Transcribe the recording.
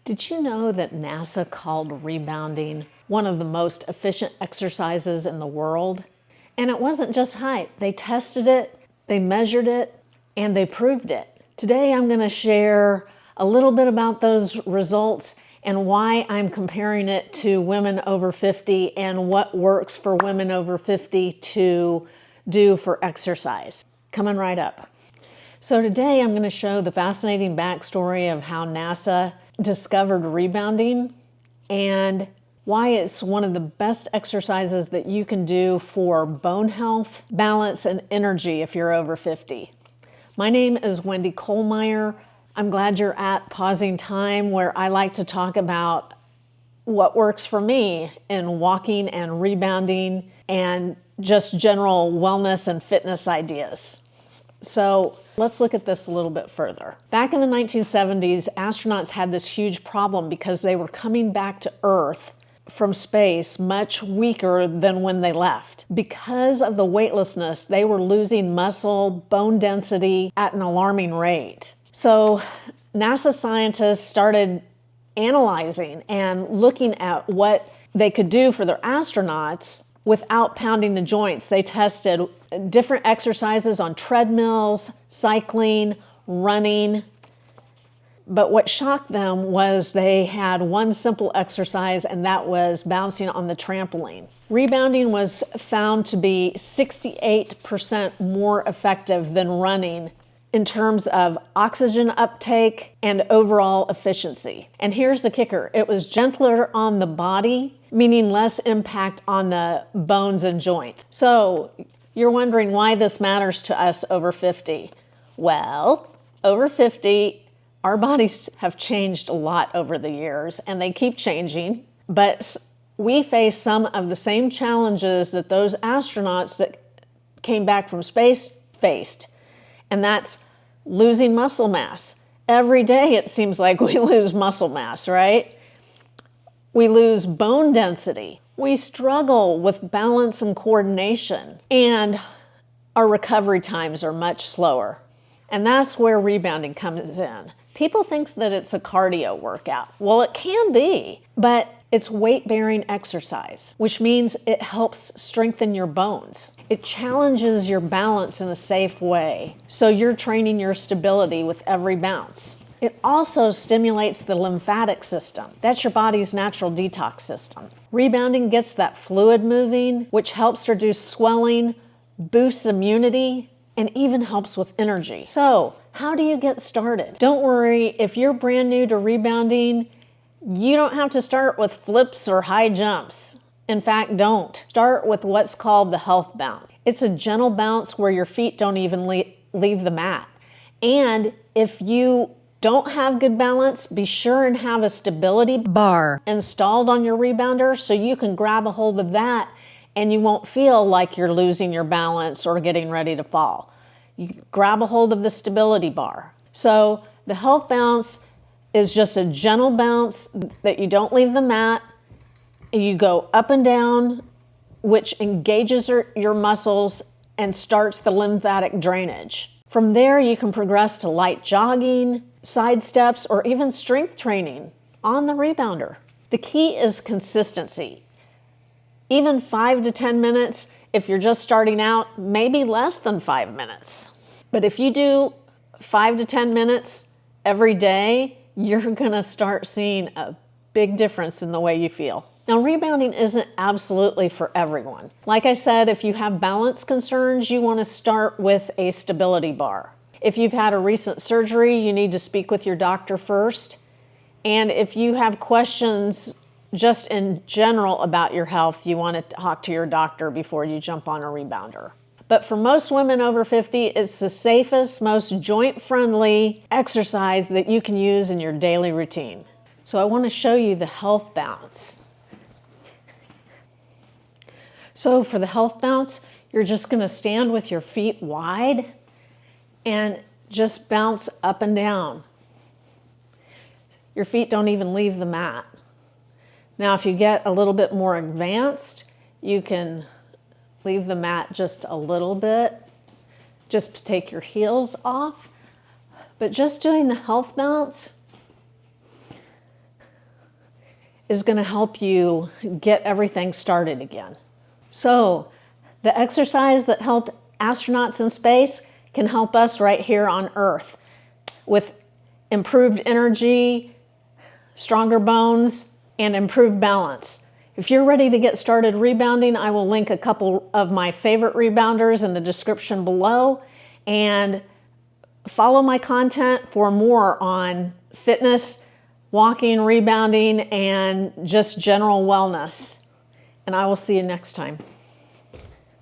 Did you know that NASA called rebounding one of the most efficient exercises in the world? And it wasn't just hype. They tested it, they measured it, and they proved it. Today I'm going to share a little bit about those results and why I'm comparing it to women over 50 and what works for women over 50 to do for exercise. Coming right up. So today I'm going to show the fascinating backstory of how NASA discovered rebounding and why it's one of the best exercises that you can do for bone health, balance, and energy if you're over 50. My name is Wendy Kohlmeyer. I'm glad you're at Pausing Time, where I like to talk about what works for me in walking and rebounding and just general wellness and fitness ideas. So let's look at this a little bit further. Back in the 1970s, astronauts had this huge problem because they were coming back to Earth from space much weaker than when they left. Because of the weightlessness, they were losing muscle, bone density at an alarming rate. So NASA scientists started analyzing and looking at what they could do for their astronauts without pounding the joints. They tested different exercises on treadmills, cycling, running. But what shocked them was they had one simple exercise, and that was bouncing on the trampoline. Rebounding was found to be 68% more effective than running in terms of oxygen uptake and overall efficiency. And here's the kicker. It was gentler on the body, meaning less impact on the bones and joints. So you're wondering why this matters to us over 50. Well, over 50, our bodies have changed a lot over the years, and they keep changing, but we face some of the same challenges that those astronauts that came back from space faced, and that's losing muscle mass. Every day it seems like we lose muscle mass, right? We lose bone density. We struggle with balance and coordination, and our recovery times are much slower. And that's where rebounding comes in. People think that it's a cardio workout. Well, it can be, but it's weight-bearing exercise, which means it helps strengthen your bones. It challenges your balance in a safe way, so you're training your stability with every bounce. It also stimulates the lymphatic system. That's your body's natural detox system. Rebounding gets that fluid moving, which helps reduce swelling, boosts immunity, and even helps with energy. So, how do you get started? Don't worry, if you're brand new to rebounding, you don't have to start with flips or high jumps. In fact, don't. Start with what's called the health bounce. It's a gentle bounce where your feet don't even leave the mat. And if you don't have good balance, be sure and have a stability bar installed on your rebounder so you can grab a hold of that and you won't feel like you're losing your balance or getting ready to fall. You grab a hold of the stability bar. So the health bounce is just a gentle bounce that you don't leave the mat. You go up and down, which engages your muscles and starts the lymphatic drainage. From there, you can progress to light jogging, side steps, or even strength training on the rebounder. The key is consistency. Even 5 to 10 minutes, if you're just starting out, maybe less than 5 minutes. But if you do 5 to 10 minutes every day, you're gonna start seeing a big difference in the way you feel. Now, rebounding isn't absolutely for everyone. Like I said, if you have balance concerns, you wanna start with a stability bar. If you've had a recent surgery, you need to speak with your doctor first. And if you have questions just in general about your health, you want to talk to your doctor before you jump on a rebounder. But for most women over 50, it's the safest, most joint-friendly exercise that you can use in your daily routine. So I want to show you the health bounce. So for the health bounce, you're just going to stand with your feet wide and just bounce up and down. Your feet don't even leave the mat. Now, if you get a little bit more advanced, you can leave the mat just a little bit, just to take your heels off. But just doing the health bounce is going to help you get everything started again. So the exercise that helped astronauts in space can help us right here on Earth with improved energy, stronger bones, and improved balance. If you're ready to get started rebounding, I will link a couple of my favorite rebounders in the description below, and follow my content for more on fitness, walking, rebounding, and just general wellness. And I will see you next time.